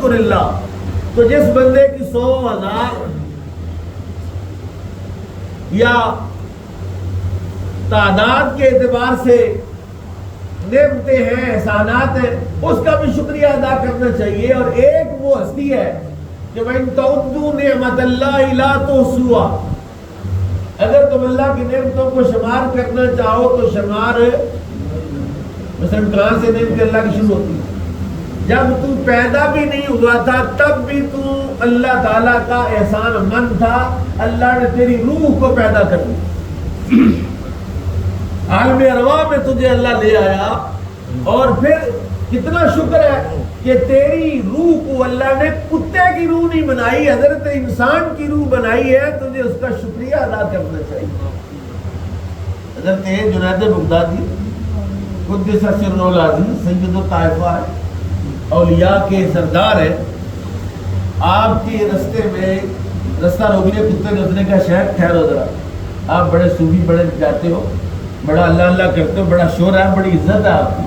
یشکر اللہ، تو جس بندے کی 100,000 یا تعداد کے اعتبار سے نعمتیں ہیں، احسانات ہیں، اس کا بھی شکریہ ادا کرنا چاہیے. اور ایک وہ ہستی ہے کہ وَإِن تَعُدُّوا نِعْمَةَ اللَّهِ لَا تُحْصُوهَا، اگر تم اللہ کی نعمتوں کو شمار کرنا چاہو تو شمار مثلا کہاں سے نعمت اللہ کی شروع ہوتی ہے؟ جب تو پیدا بھی نہیں ہوا تھا تب بھی تو اللہ تعالیٰ کا احسان مند تھا. اللہ نے تیری روح کو پیدا کر دیا، عالم ارواح میں تجھے اللہ لے آیا. اور پھر کتنا شکر ہے کہ تیری روح کو اللہ نے کتے کی روح نہیں بنائی، حضرت انسان کی روح بنائی ہے. تجھے اس کا شکریہ ادا کرنا چاہیے. حضرت جنید بغدادی قدس سرہ العزیز سید الطائفہ ہے، اولیاء کے سردار ہے. آپ کے رستے میں رستہ روک لیا کتے نے، اس نے کہا شیخ ٹھہرو ذرا، آپ بڑے صوفی بڑے جاتے ہو، بڑا اللہ اللہ کرتے ہو، بڑا شور ہے، بڑی عزت ہے آپ کی،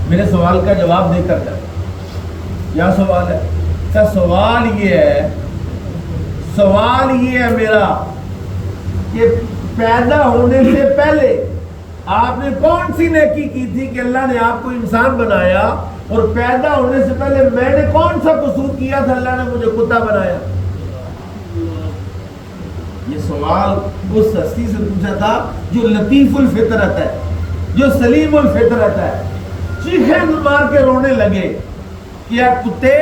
میرے سوال کا جواب دے کر جائے. کیا سوال ہے؟ کیا سوال یہ ہے میرا کہ پیدا ہونے سے پہلے آپ نے کون سی نیکی کی تھی کہ اللہ نے آپ کو انسان بنایا، اور پیدا ہونے سے پہلے میں نے کون سا قصور کیا تھا اللہ نے مجھے کتا بنایا؟ یہ سوال اس ہستی سے پوچھا تھا جو لطیف الفطرت ہے، جو سلیم الفطرت ہے. چیخیں مار کے رونے لگے کہ اے کتے،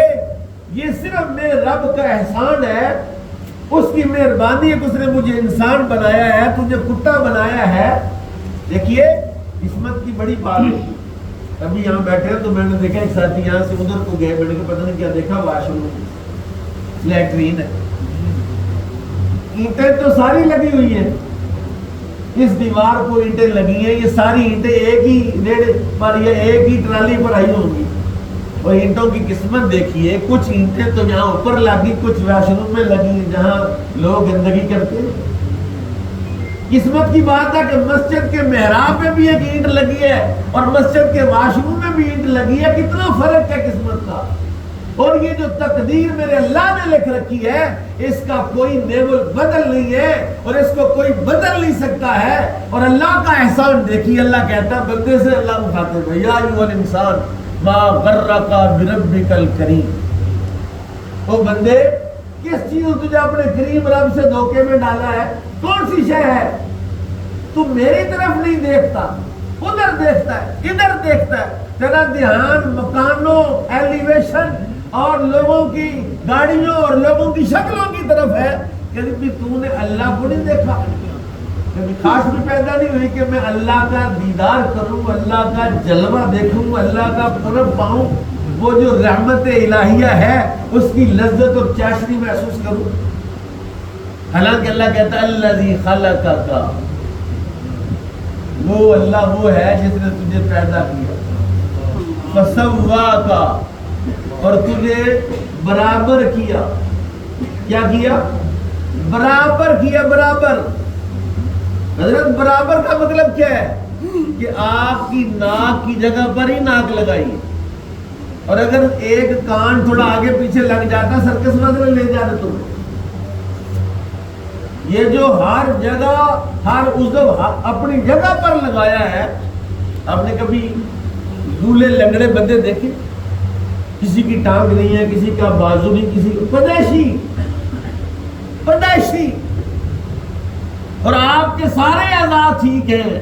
یہ صرف میرے رب کا احسان ہے، اس کی مہربانی ہے کہ اس نے مجھے انسان بنایا ہے، تجھے کتا بنایا ہے. دیکھیے قسمت کی بڑی بات ہے. ابھی یہاں بیٹھے ہیں تو میں نے دیکھا ایک ساتھی یہاں سے ادھر کو گئے، میں نے کہا پتہ نہیں کیا دیکھا، واش روم لیٹرین ہے. اینٹیں تو ساری لگی ہوئی ہیں، اس دیوار کو اینٹیں لگی ہیں، یہ ساری اینٹیں ایک ہی ریڑ پر یا ایک ہی ٹرالی پر آئی ہوں گی. اور اینٹوں کی قسمت دیکھیے، کچھ اینٹیں تو یہاں اوپر لگی، کچھ واش روم میں لگی ہیں جہاں لوگ گندگی کرتے ہیں. قسمت کی بات ہے کہ مسجد کے محراب میں بھی ایک اینٹ لگی ہے اور مسجد کے واش روم میں بھی اینٹ لگی ہے. کتنا فرق ہے قسمت کا. اور یہ جو تقدیر میرے اللہ نے لکھ رکھی ہے اس کا کوئی نیول بدل نہیں ہے اور اس کو کوئی بدل نہیں سکتا ہے. اور اللہ کا احسان دیکھیے، اللہ کہتا ہے بندے سے، اللہ مخاطب ہے، یا ایھا الانسان ما غرک بربک الکریم. او بندے، کس چیز نے تجھے اپنے کریم رب سے دھوکے میں ڈالا ہے؟ کون سی شے ہے؟ تو میری طرف نہیں دیکھتا، ادھر دیکھتا ہے، ادھر دیکھتا ہے. تیرا دھیان مکانوں، ایلیویشن اور لوگوں کی گاڑیوں اور لوگوں کی شکلوں کی طرف ہے. کبھی تو نے اللہ کو نہیں دیکھا. کبھی خاص بھی پیدا نہیں ہوئی کہ میں اللہ کا دیدار کروں، اللہ کا جلوہ دیکھوں، اللہ کا قرب پاؤں، وہ جو رحمت الہیہ ہے اس کی لذت اور چاشنی محسوس کروں. حالانکہ اللہ کہتا ہے الذی خلقک، وہ اللہ وہ ہے جس نے تجھے پیدا کیا، فسواک، اور تجھے برابر کیا. کیا کیا؟ برابر کیا. برابر، حضرت برابر کا مطلب کیا ہے؟ کہ آپ کی ناک کی جگہ پر ہی ناک لگائی، اور اگر ایک کان تھوڑا آگے پیچھے لگ جاتا سرکس والے لے جاتے تمہیں. یہ جو ہر جگہ ہر عضو اپنی جگہ پر لگایا ہے. آپ نے کبھی لولے لنگڑے بندے دیکھے؟ کسی کی ٹانگ نہیں ہے، کسی کا بازو نہیں، کسی کا پیدائشی. اور آپ کے سارے اعضاء ٹھیک ہیں،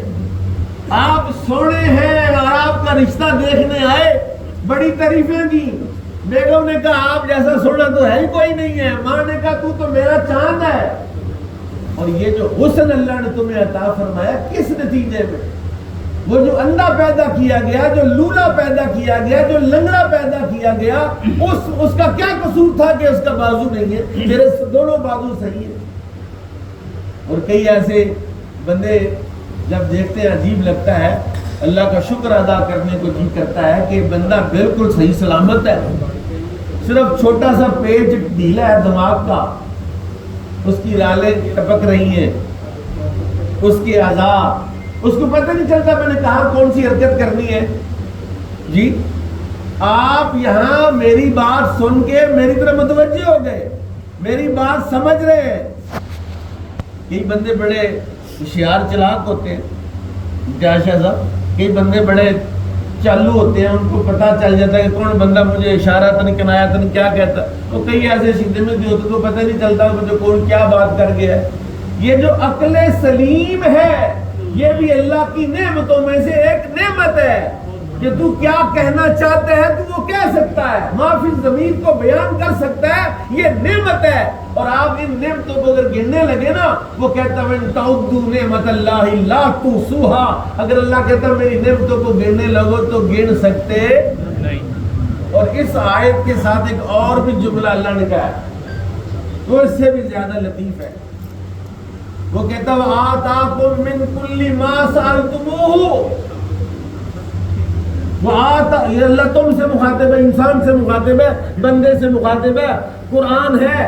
آپ سونے ہیں اور آپ کا رشتہ دیکھنے آئے، بڑی تعریفیں کی. بیگم نے کہا آپ جیسا سونا تو ہے ہی کوئی نہیں ہے. ماں نے کہا تو میرا چاند ہے. اور یہ جو حسن اللہ نے تمہیں عطا فرمایا کس نتیجے میں؟ وہ جو اندھا پیدا کیا گیا، جو لولا پیدا کیا گیا، جو لنگڑا پیدا کیا گیا، اس کا کیا قصور تھا کہ اس کا بازو نہیں ہے؟ میرے دونوں بازو صحیح ہیں. اور کئی ایسے بندے جب دیکھتے ہیں عجیب لگتا ہے، اللہ کا شکر ادا کرنے کو جی کرتا ہے کہ بندہ بالکل صحیح سلامت ہے. صرف چھوٹا سا پیچ ڈھیلا ہے دماغ کا، اس کی رالیں ٹپک رہی ہیں، اس کے اعضاء، اس کو پتہ نہیں چلتا میں نے کہا کون سی حرکت کرنی ہے. جی آپ یہاں میری بات سن کے میری طرف متوجہ ہو گئے، میری بات سمجھ رہے ہیں۔ کئی بندے بڑے ہوشیار چلاک ہوتے ہیں، کیا شاہ صاحب، کئی بندے بڑے چالو ہوتے ہیں، ان کو پتہ چل جاتا ہے کہ کون بندہ مجھے اشارہ تن کنایا تن کیا کہتا ہے۔ وہ کئی ایسے سیدھے میں بھی ہوتے تو پتہ نہیں چلتا مجھے کون کیا بات کر گیا ہے۔ یہ جو عقل سلیم ہے یہ بھی اللہ کی نعمتوں میں سے ایک نعمت ہے کہ تو کیا کہنا چاہتے ہیں تو وہ کہہ سکتا ہے، معافی ضمیر کو بیان کر سکتا ہے، یہ نعمت ہے۔ اور آپ ان نعمتوں کو اگر گننے لگے نا، وہ کہتا ہے وَإِن تَعُدُّوا نِعْمَتَ اللَّهِ لَا تُحْصُوهَا، اگر اللہ کہتا ہے میری نعمتوں کو گننے لگو تو گن سکتے نہیں۔ اور اس آیت کے ساتھ ایک اور بھی جملہ اللہ نے کہا ہے وہ اس سے بھی زیادہ لطیف ہے، وہ کہتا ہے وَآتَاكُم مِّن كُلِّ مَا سَأَلْتُمُوهُ، وہ آتا، یہ اللہ تم سے مخاطب ہے، انسان سے مخاطب ہے، بندے سے مخاطب ہے، قرآن ہے،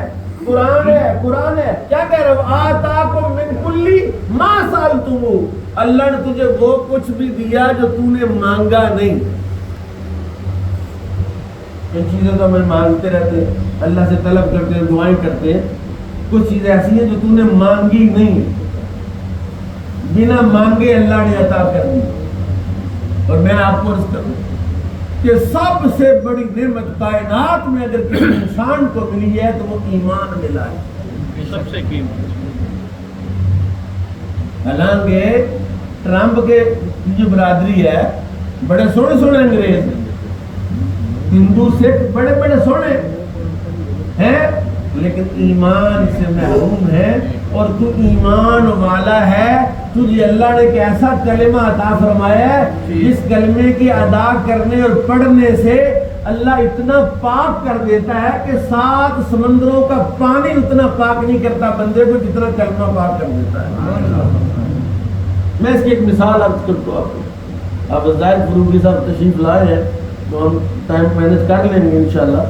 قرآن ہے، قرآن ہے، کیا کہہ رہے ہو؟ آتاکم من کلی ما سالتمو، اللہ نے تجھے وہ کچھ بھی دیا جو تو نے مانگا نہیں۔ یہ چیزیں تو ہمیں مانگتے رہتے ہیں، اللہ سے طلب کرتے ہیں، دعائیں کرتے ہیں، کچھ چیزیں ایسی ہیں جو تو نے مانگی نہیں، بنا مانگے اللہ نے عطا کر دی۔ اور میں آپ کو عرض کروں کہ سب سے بڑی نعمت کائنات میں اگر کسی انسان کو ملی ہے تو وہ ایمان ملا ہے، سب سے قیمت۔ حالانکہ ٹرمپ کے جو برادری ہے بڑے سونے سونے انگریز ہیں، ہندو سکھ بڑے بڑے سونے ہیں، لیکن ایمان سے محروم ہے۔ اور تو ایمان والا ہے، تجھے اللہ نے ایک ایسا کلمہ عطا فرمایا ہے جس کلمے کی ادا کرنے اور پڑھنے سے اللہ اتنا پاک کر دیتا ہے کہ 7 سمندروں کا پانی اتنا پاک نہیں کرتا بندے کو جتنا کلمہ پاک کر دیتا ہے۔ میں اس کی ایک مثال عرض کرتا ہوں آپ کو۔ آپ زاہد فروغی صاحب تشریف لائے ہیں تو ہم ٹائم مینج کر لیں گے انشاءاللہ،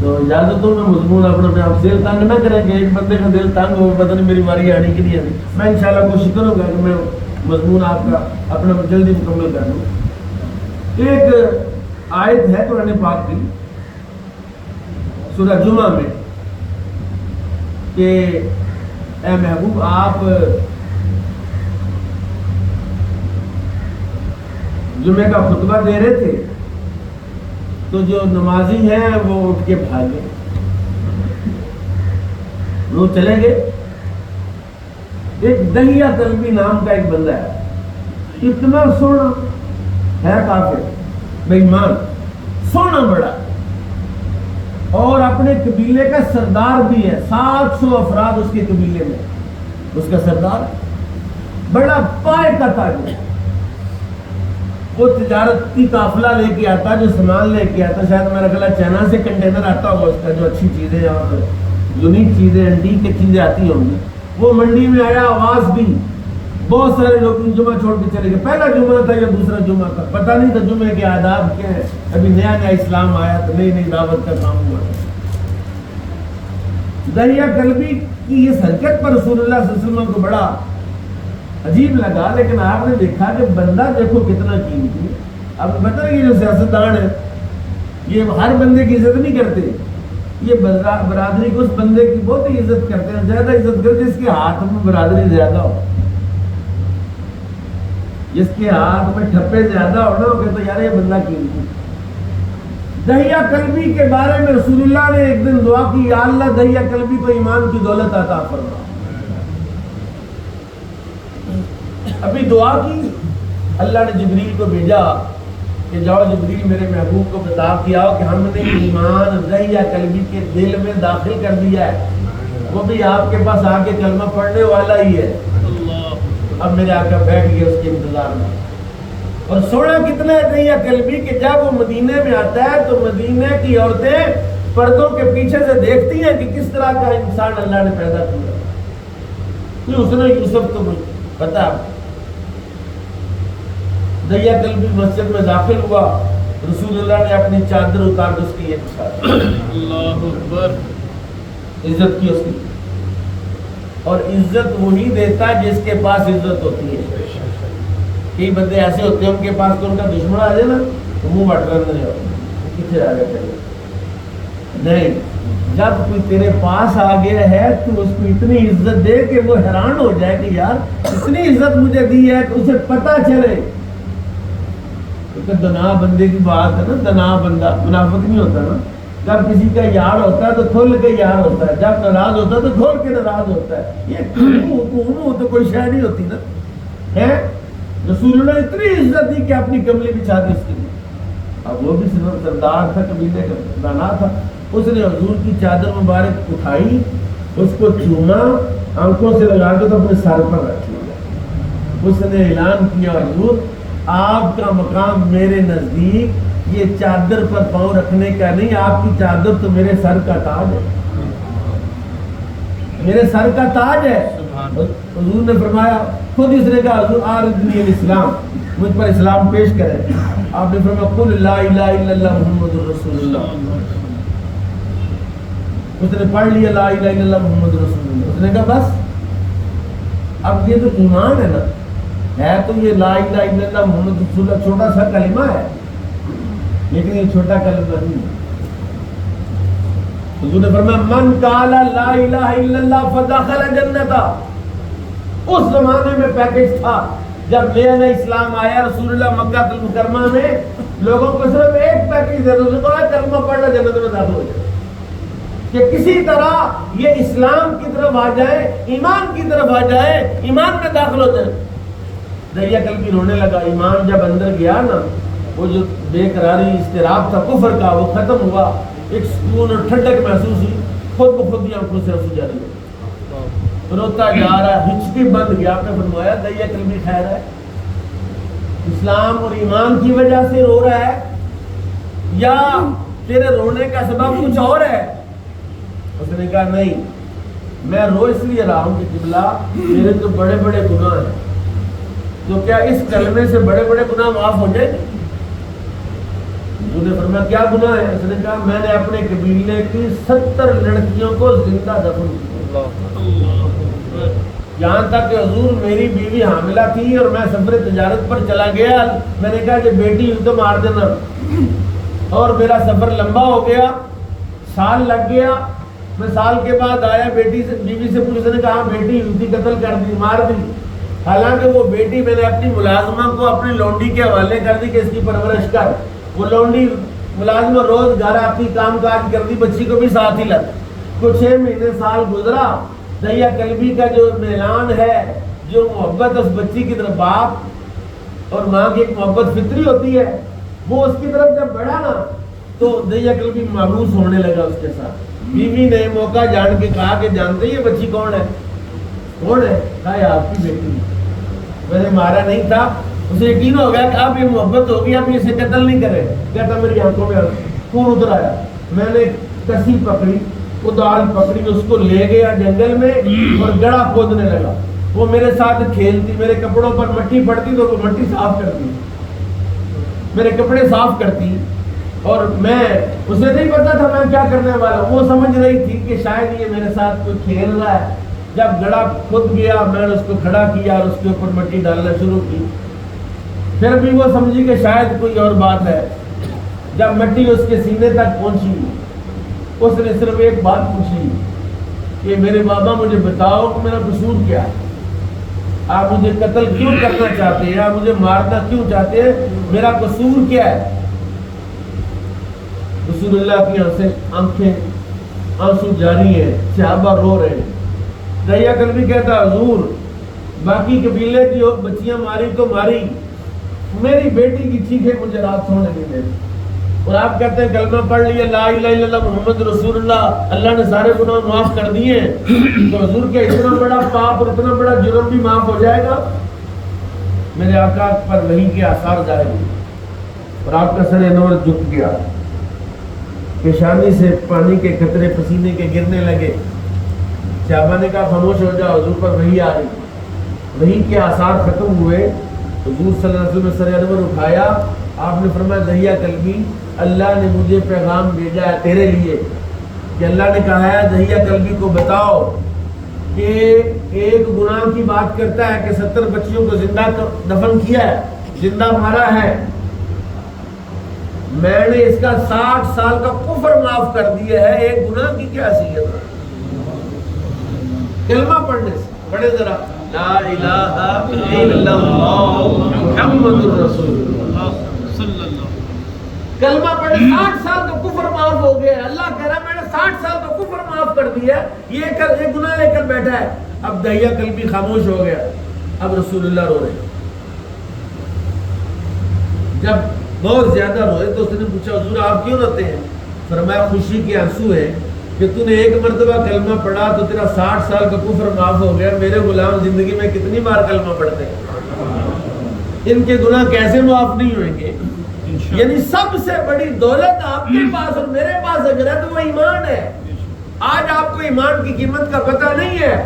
تو اجازت ہو میں مضمون اپنے آپ دل تنگ نہ کریں کہ ایک بندے کا دل تنگ ہو پتہ نہیں میری باری آنی کے لیے نہیں، میں انشاءاللہ کوشش کروں گا کہ میں مضمون آپ کا اپنا جلدی مکمل کر دوں۔ ایک آیت ہے قرآن پاک کی سورہ جمعہ میں کہ اے محبوب آپ جمعہ کا خطبہ دے رہے تھے تو جو نمازی ہیں وہ اٹھ کے بھاگے، وہ چلے گئے۔ ایک دہیہ کلبی نام کا ایک بندہ ہے، اتنا سونا ہے، کافر بے ایمان، سونا بڑا، اور اپنے قبیلے کا سردار بھی ہے، 700 افراد اس کے قبیلے میں، اس کا سردار بڑا پائے کا تاجر ہے۔ وہ تجارتی قافلہ لے کے آتا، جو سامان لے کے آتا، شاید میرا خیال چائنا سے کنٹینر آتا ہوگا اس کا، جو اچھی چیزیں اور یونیک چیزیں اینٹیک کی چیزیں آتی ہوں گی۔ وہ منڈی میں آیا، آواز دی، بہت سارے لوگ جمعہ چھوڑ کے چلے گئے۔ پہلا جمعہ تھا یا دوسرا جمعہ تھا، پتہ نہیں تھا جمعے کے آداب کیا ہیں، ابھی نیا نیا اسلام آیا تو نئی نئی دعوت کا کام ہوا۔ دہیہ کلبی کی اس حرکت پر رسول اللہ صلی اللہ علیہ وسلم کو بڑا عجیب لگا، لیکن آپ نے دیکھا کہ بندہ دیکھو کتنا قیمتی ہے۔ اب پتہ نہیں، یہ جو سیاستدان ہے یہ ہر بندے کی عزت نہیں کرتے، یہ برادری کو اس بندے کی بہت ہی عزت کرتے ہیں، زیادہ عزت کرتے جس کے ہاتھ میں برادری زیادہ ہو، جس کے ہاتھ میں ٹھپے زیادہ ہو نا، وہ کہتے ہیں یار یہ بندہ قیمتی۔ دہیہ کلبی کے بارے میں رسول اللہ نے ایک دن دعا کی، یا اللہ دہیہ کلبی کو ایمان کی دولت عطا فرما۔ ابھی دعا کی، اللہ نے جبریل کو بھیجا کہ جاؤ جبریل میرے محبوب کو بتا کے آؤ کہ ہم نے ایمان دہیہ کلبی کے دل میں داخل کر دیا ہے، وہ بھی آپ کے پاس آ کے کلمہ پڑھنے والا ہی ہے۔ اب میرے آقا بیٹھ گئے اس کے انتظار میں۔ اور سونا کتنا ہے دہیہ کلبی کہ جب وہ مدینے میں آتا ہے تو مدینے کی عورتیں پردوں کے پیچھے سے دیکھتی ہیں کہ کس طرح کا انسان اللہ نے پیدا کیا۔ اس نے یوسف تو پتا، دہیہ کلبی مسجد میں داخل ہوا، رسول اللہ نے اپنی چادر اتار کے اس کی یہ نشان، اللہ اکبر، عزت کی اس کی۔ اور عزت وہی دیتا ہے جس کے پاس عزت ہوتی ہے۔ کئی بندے ایسے ہوتے ہیں ان کے پاس تو ان کا دشمن آ جائے نا تو منہ بٹ رہے ہیں، پیچھے آ گیا چلے. نہیں, جب کوئی تیرے پاس آ گیا ہے تو اس کو اتنی عزت دے کہ وہ حیران ہو جائے کہ یار اتنی عزت مجھے دی ہے, تو اسے پتہ چلے. کیونکہ دنا بندے کی بات ہے نا, دنا بندہ منافق نہیں ہوتا نا. جب کسی کا یار ہوتا ہے تو کھل کے یار ہوتا ہے, جب ناراض ہوتا ہے تو کھول کے ناراض ہوتا ہے. یہ تو کوئی شے نہیں ہوتی نا ہے. رسول اللہ نے اتنی عزت دی کہ اپنی کملی بچھا دی اس کے لیے. اب وہ بھی صرف سردار تھا, قبیلے کا دانا تھا. اس نے حضور کی چادر مبارک اٹھائی, اس کو چوما, آنکھوں سے لگا کے تو اپنے سر پر رکھ لیا. اس نے اعلان کیا, حضور آپ کا مقام میرے نزدیک یہ چادر پر پاؤں رکھنے کا نہیں, آپ کی چادر تو میرے سر کا تاج ہے, میرے سر کا تاج ہے. حضور نے فرمایا, خود اس نے کہا حضور آردنی الاسلام, مجھ پر اسلام پیش کریں. آپ نے فرمایا قل لا الہ الا اللہ محمد رسول اللہ. اس نے پڑھ لیا لا الہ الا اللہ محمد رسول اللہ. اس نے کہا بس اب یہ تو ایمان ہے نا, ہے تو یہ لا الہ الا اللہ محمد رسول اللہ چھوٹا سا کلمہ ہے, لیکن یہ چھوٹا کلمہ نہیں ہے. حضور نے فرمایا من قال لا الہ الا اللہ فدخل جنتا. اس زمانے میں پیکج تھا جب نیا نیا اسلام آیا, رسول اللہ مکہ المکرمہ میں لوگوں کو صرف ایک پیکج دے دو, کلمہ پڑھنا جنت میں داخل ہو جائے, کہ کسی طرح یہ اسلام کی طرف آ جائے, ایمان کی طرف آ جائے, ایمان میں داخل ہو جائے. دریا قلبی رونے لگا. ایمان جب اندر گیا نا, وہ جو بے قراری اضطراب تھا کفر کا وہ ختم ہوا, ایک سکون اور ٹھنڈک محسوس ہوئی. خود بخود آنکھوں سے آنسو جاری ہو, روتا جا رہا ہے, ہچکی بند گیا. آپ نے فرمایا دریا قلبی ٹھہرا ہے, اسلام اور ایمان کی وجہ سے رو رہا ہے یا تیرے رونے کا سبب کچھ اور ہے؟ اس نے کہا نہیں, میں رو اس لیے رہا ہوں کہ قبلہ میرے تو بڑے بڑے گناہ ہیں, تو کیا اس کلمے سے بڑے بڑے گناہ معاف ہو جائیں گے؟ انہوں نے فرمایا کیا گناہ ہے؟ اس نے کہا میں نے اپنے قبیلے کی 70 لڑکیوں کو زندہ دفن کیا. یہاں تک کہ حضور میری بیوی حاملہ تھی اور میں سفر تجارت پر چلا گیا, میں نے کہا کہ بیٹی تو مار دینا, اور میرا سفر لمبا ہو گیا, سال لگ گیا. میں سال کے بعد آیا, بیٹی سے بیوی سے پوچھا, نے کہا بیٹی تھی, قتل کر دی, مار دی. حالانکہ وہ بیٹی میں نے اپنی ملازمہ کو اپنی لونڈی کے حوالے کر دی کہ اس کی پرورش کر. وہ لونڈی ملازمہ روز گھر اپنی کام کاج کر دی, بچی کو بھی ساتھ ہی لگ. کچھ 6 مہینے سال گزرا, دریا قلبی کا جو میلان ہے, جو محبت اس بچی کی طرف, باپ اور ماں کی ایک محبت فطری ہوتی ہے, وہ اس کی طرف جب بڑھا نا تو دریا قلبی مابوس ہونے لگا اس کے ساتھ. بیوی نے موقع جان کے کہا کہ جانتے یہ بچی کون ہے؟ کون ہے؟ کہا آپ کی بیٹی, میں نے مارا نہیں تھا. اسے یقین ہو گیا کہ اب یہ محبت ہوگی, اب اسے قتل نہیں کرے. کہتا میری آنکھوں میں خون اتر آیا, میں نے کسی پکڑی, کدال پکڑی, اس کو لے گیا جنگل میں اور گڑھا کھودنے لگا. وہ میرے ساتھ کھیلتی, میرے کپڑوں پر مٹی پڑتی تو وہ مٹی صاف کرتی, میرے کپڑے صاف کرتی, اور میں اسے نہیں پتا تھا میں کیا کرنے والا ہوں. وہ سمجھ رہی تھی کہ شاید یہ میرے ساتھ کوئی کھیل رہا ہے. جب گڑھا کھد گیا, میں نے اس کو کھڑا کیا اور اس کے اوپر مٹی ڈالنا شروع کی. پھر بھی وہ سمجھی کہ شاید کوئی اور بات ہے. جب مٹی اس کے سینے تک پہنچی, اس نے صرف ایک بات پوچھی کہ میرے بابا مجھے بتاؤ کہ میرا قصور کیا ہے, آپ مجھے قتل کیوں کرنا چاہتے ہیں, آپ مجھے مارنا کیوں چاہتے ہیں, میرا قصور کیا ہے؟ رسول اللہ کی آنکھیں آنسو جاری ہیں, صحابہ رو رہے ہیں. دریا قلبی کہتا حضور باقی قبیلے کی بچیاں ماری تو ماری, میری بیٹی کی چیخیں مجھے رات سونے نہیں دے. اور آپ کہتے ہیں کلمہ پڑھ لیا لا الہ الا اللہ محمد رسول اللہ, اللہ نے سارے گناہ معاف کر دیے. تو حضور کیا اتنا بڑا پاپ اور اتنا بڑا جرم بھی معاف ہو جائے گا؟ میرے آقا پر وحی کے آثار ظاہر ہوئے اور آپ کا سر انور جھک گیا, پیشانی سے پانی کے قطرے پسینے کے گرنے لگے. صحابہ نے کہا خاموش ہو جاؤ, حضور پر وحی آ رہی. وحی کے آثار ختم ہوئے, حضور صلی اللہ علیہ وسلم نے سر انور اٹھایا. آپ نے فرمایا دریا قلبی اللہ نے مجھے پیغام بھیجا ہے تیرے لیے, کہ اللہ نے کہا ہے دریا قلبی کو بتاؤ کہ ایک گناہ کی بات کرتا ہے کہ 70 بچیوں کو زندہ دفن کیا ہے, زندہ مارا ہے. میں نے اس کا 60 سال کا کفر معاف کر دیا ہے، ایک گناہ کی کیا حیثیت ہے؟ کلمہ پڑھنے سے پڑھے ذرا لا الہ الا اللہ محمد رسول اللہ صلی اللہ، کلمہ پڑھے 60 سال کا کفر معاف ہو گیا. اللہ کہہ رہا ہے میں نے 60 سال کا کفر معاف کر دیا. یہ گناہ لے کر بیٹھا ہے. اب دہیا قلبی خاموش ہو گیا. اب رسول اللہ رو رہے ہیں. جب بہت زیادہ روئے تو اس نے پوچھا حضور آپ کیوں روتے ہیں؟ فرمایا خوشی کے آنسو ہے کہ تو نے ایک مرتبہ کلمہ پڑھا تو تیرا 60 سال کا کفر معاف ہو گیا. میرے غلام زندگی میں کتنی بار کلمہ پڑھتے ہیں، ان کے گناہ کیسے معاف نہیں ہوئیں گے؟ یعنی سب سے بڑی دولت آپ کے پاس اور میرے پاس اگر ہے تو وہ ایمان ہے. آج آپ کو ایمان کی قیمت کا پتہ نہیں ہے.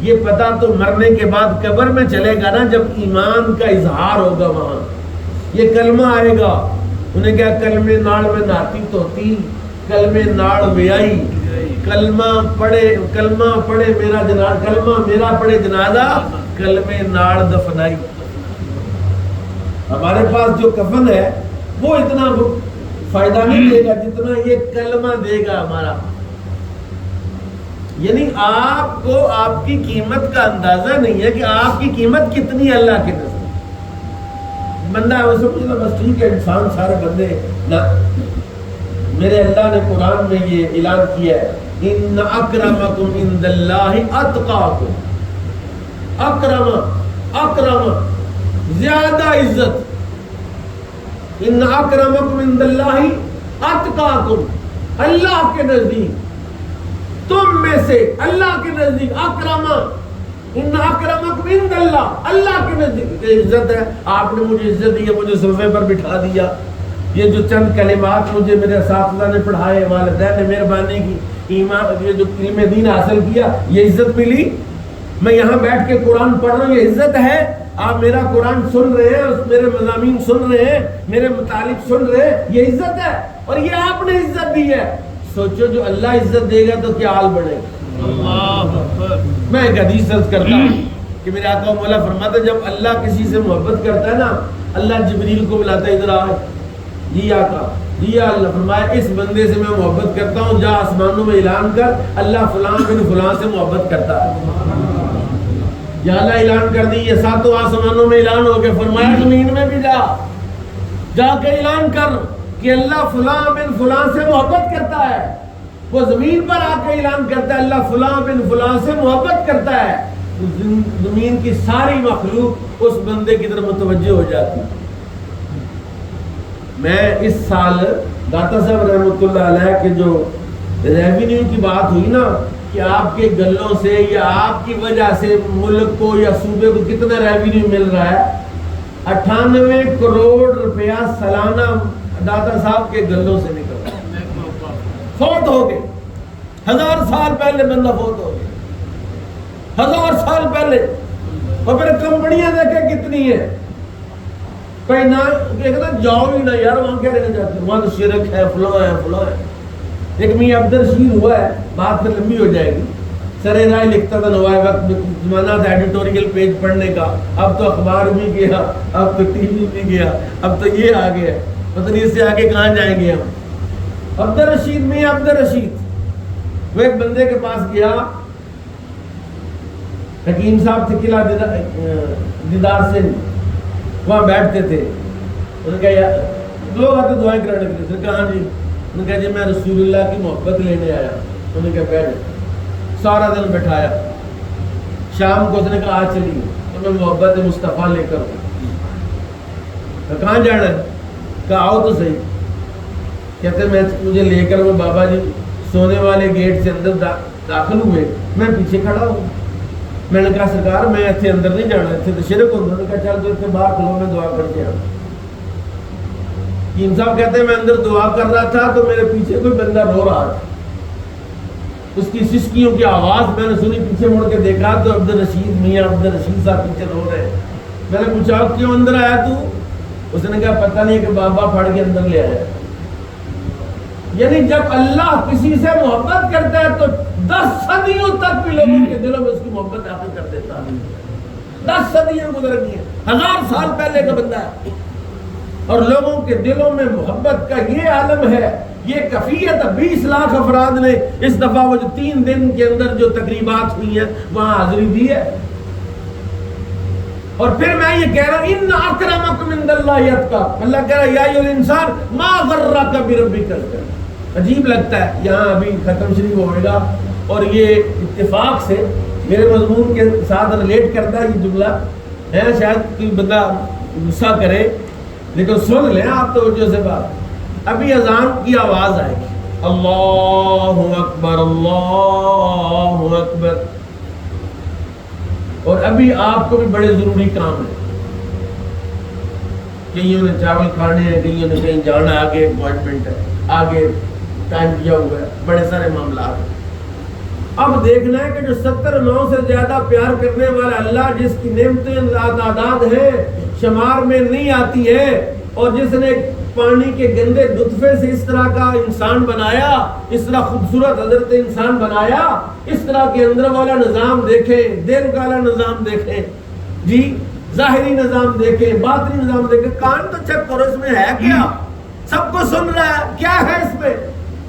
یہ پتہ تو مرنے کے بعد قبر میں چلے گا نا، جب ایمان کا اظہار ہوگا وہاں یہ کلمہ آئے گا. انہیں کیا کلمے ناڑ میں ناتی توتی، کلمے ناڑ بیائی، کلمہ پڑھے میرا جنازہ، کلمہ میرا پڑھے جنازہ، کلمے ناڑ دفنائی. ہمارے پاس جو کفن ہے وہ اتنا فائدہ نہیں دے گا جتنا یہ کلمہ دے گا ہمارا. یعنی آپ کو آپ کی قیمت کا اندازہ نہیں ہے کہ آپ کی قیمت کتنی ہے اللہ کے نزدیک. بندہ ہے اسے پوچھنا بس ٹھیک ہے انسان سارے بندے نہ. میرے اللہ نے قرآن میں یہ اعلان کیا ہے ان اکرمکم عند اللہ اتقاکم. اکرم زیادہ عزت، ان اکرمکم عند اللہ اتقاکم، اللہ کے نزدیک تم میں سے، اللہ کے نزدیک اکرم، ان اکرمکم عند اللہ، اللہ کے نزدیک عزت ہے. آپ نے مجھے عزت دی ہے، مجھے صفحے پر بٹھا دیا. یہ جو چند کلمات مجھے میرے اساتذہ نے پڑھائے، والدین نے مہربانی کی، ایمان یہ جو علم دین حاصل کیا، یہ عزت ملی. میں یہاں بیٹھ کے قرآن پڑھ رہا ہوں، یہ عزت ہے. آپ میرا قرآن سن رہے ہیں، میرے مضامین سن رہے ہیں، میرے مطالب سن رہے ہیں، یہ عزت ہے. اور یہ آپ نے عزت دی ہے. سوچو جو اللہ عزت دے گا تو کیا حال بڑھے گا. میں ایک حدیث عرض کرتا ہوں کہ میرے آقا مولا فرماتے ہیں جب اللہ کسی سے محبت کرتا ہے نا، اللہ جبریل کو بلاتا ہے، ادھر آئے. جی آقا، جی اللہ. فرمایا اس بندے سے میں محبت کرتا ہوں، جا آسمانوں میں اعلان کر اللہ فلاں بن فلاں سے محبت کرتا ہے. یا اللہ اعلان کر دی، یہ ساتوں آسمانوں میں اعلان ہو گیا. فرمایا زمین میں بھی جا کے اعلان کر کہ اللہ فلاں بن فلاں سے محبت کرتا ہے. وہ زمین پر آ کے اعلان کرتا ہے اللہ فلاں بن فلاں سے محبت کرتا ہے. زمین کی ساری مخلوق اس بندے کی طرف متوجہ ہو جاتی. میں اس سال داتا صاحب رحمۃ اللہ علیہ کے جو ریونیو کی بات ہوئی نا کہ آپ کے گلوں سے یا آپ کی وجہ سے ملک کو یا صوبے کو کتنا ریونیو مل رہا ہے، 98 کروڑ روپیہ سالانہ داتا صاحب کے گلوں سے نکل رہا ہے. فوت ہو گئے 1000 سال پہلے، بندہ فوت ہو گیا 1000 سال پہلے. اور پھر کمپنیاں دیکھیں کتنی ہیں، کہیں نہ کہنا جاؤ ہی نہ یار، وہاں کیا رہنا چاہتے ہیں، وہاں تو شرک ہے، فلاں ہے. ایک میاں عبدالرشید ہوا ہے، بات پھر لمبی ہو جائے گی. سرے رائے لکھتا تھا نوائے وقت زمانہ تھا ایڈیٹوریل پیج پڑھنے کا. اب تو اخبار بھی گیا، اب تو ٹی وی بھی گیا، اب تو یہ آ گیا، پتہ نہیں اس سے آگے کہاں جائیں گے ہم. عبدالرشید میاں عبدالرشید وہ ایک بندے کے پاس گیا. حکیم صاحب تھے قلعہ دیدار سے، وہاں بیٹھتے تھے. انہوں نے کہا یار لوگ آتے دعائیں کرانے کے لیے. انہوں نے کہا ہاں جی. انہوں نے کہا جی میں رسول اللہ کی محبت لینے آیا. انہوں نے کہا بیٹھ. سارا دن بٹھایا. شام کو اس نے کہا آج چلیے تو میں محبت مصطفیٰ لے کر ہوں. کہاں جانا ہے؟ کہا آؤ تو صحیح. کہتے میں مجھے لے کر وہ بابا جی سونے والے گیٹ سے اندر داخل ہوئے. میں پیچھے کھڑا ہوں. میں نے کہا سرکار میں اتنے اندر نہیں جانا، اتنے تو شرک ہوتا. انہوں نے کہا چل تو اتنے باہر کھلو میں دعا کر کے آؤں. صاحب کہتے ہیں میں اندر دعا کر رہا تھا تو میرے پیچھے کوئی بندہ رو رہا تھا. اس کی سسکیوں کی آواز میں نے سنی. پیچھے مڑ کے دیکھا تو عبدالرشید میاں عبدالرشید صاحب پیچھے رو رہے ہیں. میں نے پوچھا کیوں اندر آیا تو؟ اس نے کہا پتہ نہیں کہ بابا پھڑ کے اندر لے آیا. یعنی جب اللہ کسی سے محبت کرتا ہے تو 10 صدیوں تک بھی لوگوں کے دلوں میں اس کی محبت داخل کر دیتا ہے. 10 صدیاں گزر گئی ہیں، 1000 سال پہلے کا بندہ ہے. اور لوگوں کے دلوں میں محبت کا یہ عالم ہے، یہ کیفیت 20 لاکھ افراد نے اس دفعہ وہ جو 3 دن کے اندر جو تقریبات ہوئی ہیں وہاں حاضری دی ہے۔ اور پھر میں یہ کہہ رہا ہوں ان اکرمکم عند اللہ اتقاکم، اللہ کہہ رہا ہے یا ایھا الانسان ما غرک بربک الکریم۔ عجیب لگتا ہے، یہاں ابھی ختم شریف ہوئے گا اور یہ اتفاق سے میرے مضمون کے ساتھ ریلیٹ کرتا ہے یہ جملہ ہے، شاید کوئی بندہ غصہ کرے لیکن سن لیں آپ توجہ سے بات۔ ابھی اذان کی آواز آئے گی، اللہ اکبر اللہ اکبر، اور ابھی آپ کو بھی بڑے ضروری کام ہے، کئیوں نے چاول کھانے ہیں، کئیوں نے کہیں جانا، آگے اپوائنٹمنٹ ہے، آگے ٹائم دیا ہوا ہے، بڑے سارے معاملات ہیں۔ اب دیکھنا ہے کہ جو 70 سے زیادہ پیار کرنے والا اللہ، جس کی نعمتیں تعداد ہیں شمار میں نہیں آتی ہے، اور جس نے پانی کے گندے نطفے سے اس طرح کا انسان بنایا، اس طرح خوبصورت حضرت انسان بنایا، اس طرح کے اندر والا نظام دیکھیں، دیر والا نظام دیکھیں، جی ظاہری نظام دیکھیں، باطنی نظام دیکھیں، کان تو چیک کرو اس میں ہے کیا، سب کو سن رہا ہے، کیا ہے اس میں،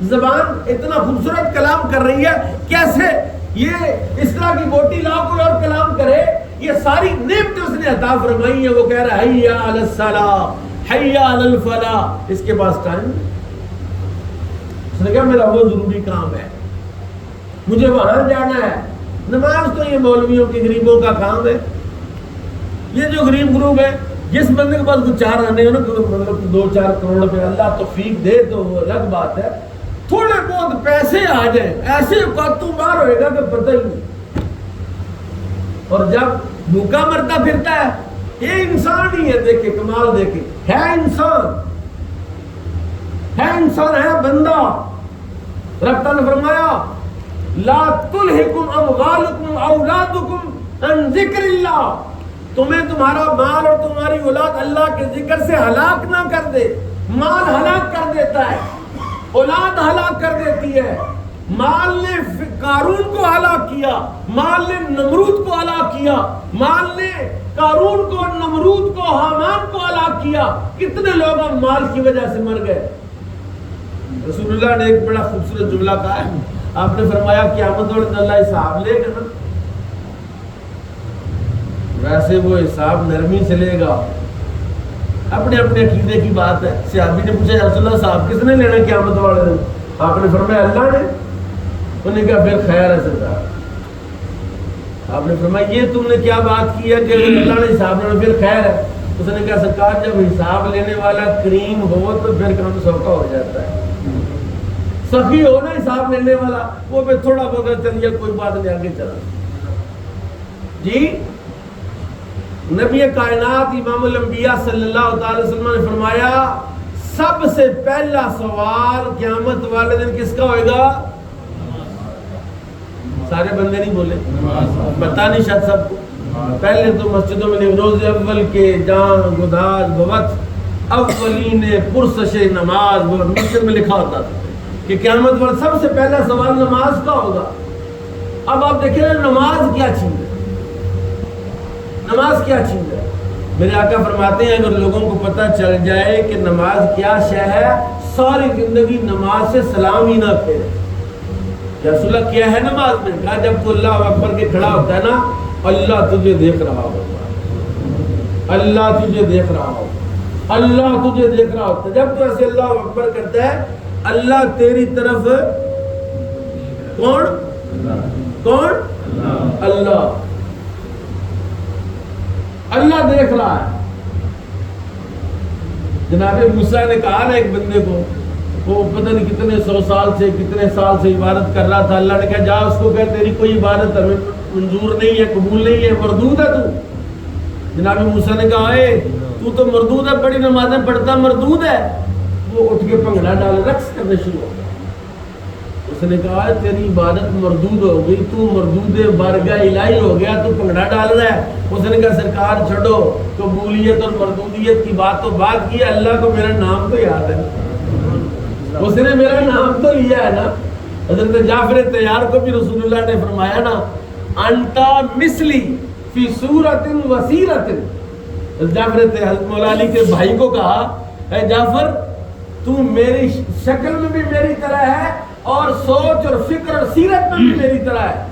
زبان اتنا خوبصورت کلام کر رہی ہے، کیسے یہ اس طرح کی موٹی لا کوئی اور کلام کرے، یہ ساری نعمتیں اس نے عطا فرمائی ہیں۔ وہ کہہ رہا ہے حیا علی الصلاۃ حیا علی الفلاح، اس کے پاس ٹائم نہیں۔ اس نے کہا میرا وہ ضروری کام ہے، مجھے وہاں جانا ہے۔ نماز تو یہ مولویوں کے غریبوں کا کام ہے، یہ جو غریب گروپ ہے، جس بندے کے پاس 4 آنے ہو نا، مطلب 2-4 کروڑ روپے اللہ توفیق دے تو وہ الگ بات ہے، تھوڑے بہت پیسے آ جائیں ایسے اوقاتوں باہر ہوئے گا کہ پتہ ہی نہیں۔ اور جب بھوکا مرتا پھرتا ہے، یہ انسان ہی ہے، دیکھے کمال دیکھے، ہے انسان ہے بندہ۔ رب تعالیٰ نے فرمایا لا تلہکم اموالکم اولادکم عن ذکر اللہ، تمہیں تمہارا مال اور تمہاری اولاد اللہ کے ذکر سے ہلاک نہ کر دے۔ مال ہلاک کر دیتا ہے، اولاد ہلاک کر دیتی ہے۔ مال نے قارون کو ہلاک کیا، مال نے نمرود کو ہلاک کیا، مال نے قارون کو، نمرود کو، حامان کو ہلاک کیا۔ کتنے لوگ اب مال کی وجہ سے مر گئے۔ رسول اللہ نے ایک بڑا خوبصورت جملہ کہا ہے، آپ نے فرمایا قیامت والے دن اللہ حساب لے گا نا، ویسے وہ حساب نرمی سے لے گا، اپنے اپنے عقیدے کی بات ہے۔ صحابی نے پوچھا یا رسول اللہ صاحب کس نے لینا قیامت والے دن؟ آپ نے فرمایا اللہ نے۔ انہوں نے کہا پھر خیر ہے سرکار۔ آپ نے فرمایا یہ تم نے کیا بات کی ہے کہ اللہ نے حساب لینا، پھر خیر ہے۔ اس نے کہا سرکار جب حساب لینے والا کریم ہو تو پھر کام سوکھا ہو جاتا ہے، سخی ہو نا حساب لینے والا، وہ پھر تھوڑا بہت چلیے کوئی بات نہیں آگے چلا۔ جی نبی کائنات امام الانبیاء صلی اللہ تعالی وسلم نے فرمایا سب سے پہلا سوال قیامت والے دن کس کا ہوئے گا؟ سارے بندے نہیں بولے، پتہ نہیں شاید سب کو۔ پہلے تو مسجدوں میں روز اول کے جان گداز بوت اولین پرسش نماز، وہ مسجد میں لکھا ہوتا تھا کہ قیامت والے سب سے پہلا سوال نماز کا ہوگا۔ اب آپ دیکھیں نماز کیا چیز ہے، نماز کیا چیز ہے۔ میرے آقا فرماتے ہیں اگر لوگوں کو پتہ چل جائے کہ نماز کیا شے ہے، ساری زندگی نماز سے سلام ہی نہ پھیرے۔ یا رسول اللہ کیا ہے نماز میں؟ کہا جب تو اللہ اکبر کے کھڑا ہوتا ہے نا، اللہ تجھے دیکھ رہا ہوگا، اللہ تجھے دیکھ رہا ہوگا، اللہ تجھے دیکھ رہا ہوتا ہے۔ جب تو ایسے اللہ اکبر کرتا ہے، اللہ تیری طرف کون اللہ اللہ دیکھ رہا ہے۔ جناب موسیٰ نے کہا نا ایک بندے کو، وہ پتہ نہیں کتنے 100 سال سے کتنے سال سے عبادت کر رہا تھا، اللہ نے کہا جا اس کو کہ تیری کوئی عبادت ہمیں منظور نہیں ہے، قبول نہیں ہے، مردود ہے تو۔ جناب موسیٰ نے کہا اے تو تو مردود ہے، بڑی نمازیں پڑھتا مردود ہے۔ وہ اٹھ کے پنگڑا ڈال رقص کرنے شروع ہو گیا۔ اس نے کہا تیری عبادت مردود ہو گئی، تو مردود بارگاہ الہی ہو گیا، تو پنگڑا ڈال رہا ہے۔ اس نے کہا سرکار چھوڑو، قبولیت اور مردودیت کی بات تو بات کی ہے، اللہ کو میرا نام تو یاد ہے، اس نے میرا نام تو لیا ہے نا۔ حضرت جعفر طیار کو بھی رسول اللہ نے فرمایا نا انتا مثلی فی صورت و سیرت۔ جعفر مولا علی کے بھائی کو کہا اے جعفر تو میری شکل میں بھی میری طرح ہے اور سوچ اور فکر اور سیرت میں بھی میری طرح ہے.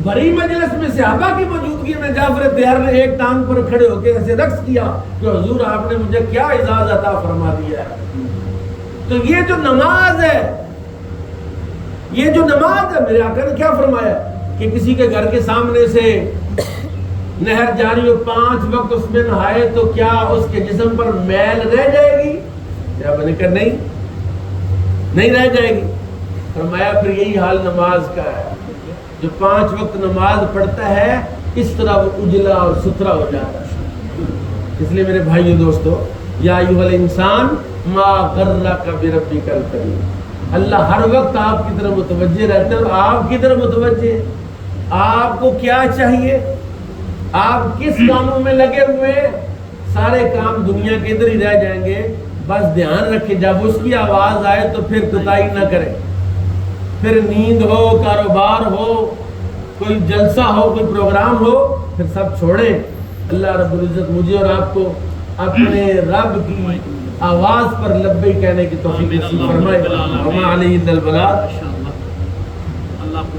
بڑی مجلس میں صحابہ کی موجودگی میں جعفر طیار نے ایک ٹانگ پر کھڑے ہو کے ایسے رقص کیا کہ حضور آپ نے مجھے کیا اعزاز عطا فرما دیا ہے. تو یہ جو نماز ہے، یہ جو نماز ہے، میرے آقا نے کیا فرمایا کہ کسی کے گھر کے سامنے سے نہر جاری ہو 5 وقت اس میں نہائے تو کیا اس کے جسم پر میل رہ جائے گی؟ کیا میں نے کہا نہیں رہ جائے گی. فرمایا پھر یہی حال نماز کا ہے. جو 5 وقت نماز پڑھتا ہے اس طرح وہ اجلا اور ستھرا ہو جاتا ہے. اس لیے میرے بھائیو دوستو، یا ایھا الانسان ما غرک بربک الکریم، اللہ ہر وقت آپ کی طرف متوجہ رہتا ہے. اور آپ کی طرف متوجہ ہے. آپ کو کیا چاہیے، آپ کس کاموں میں لگے ہوئے، سارے کام دنیا کے ادھر ہی رہ جائیں گے. بس دھیان رکھیں جب اس کی آواز آئے تو پھر کوتاہی نہ کریں. پھر نیند ہو، کاروبار ہو، کوئی جلسہ ہو، کوئی پروگرام ہو، پھر سب چھوڑیں. اللہ رب العزت مجھے اور آپ کو اپنے رب کی آواز پر لبیک کہنے کی توفیق نصیب فرمائے. وما علیہ الا البلاغ. اللہ کو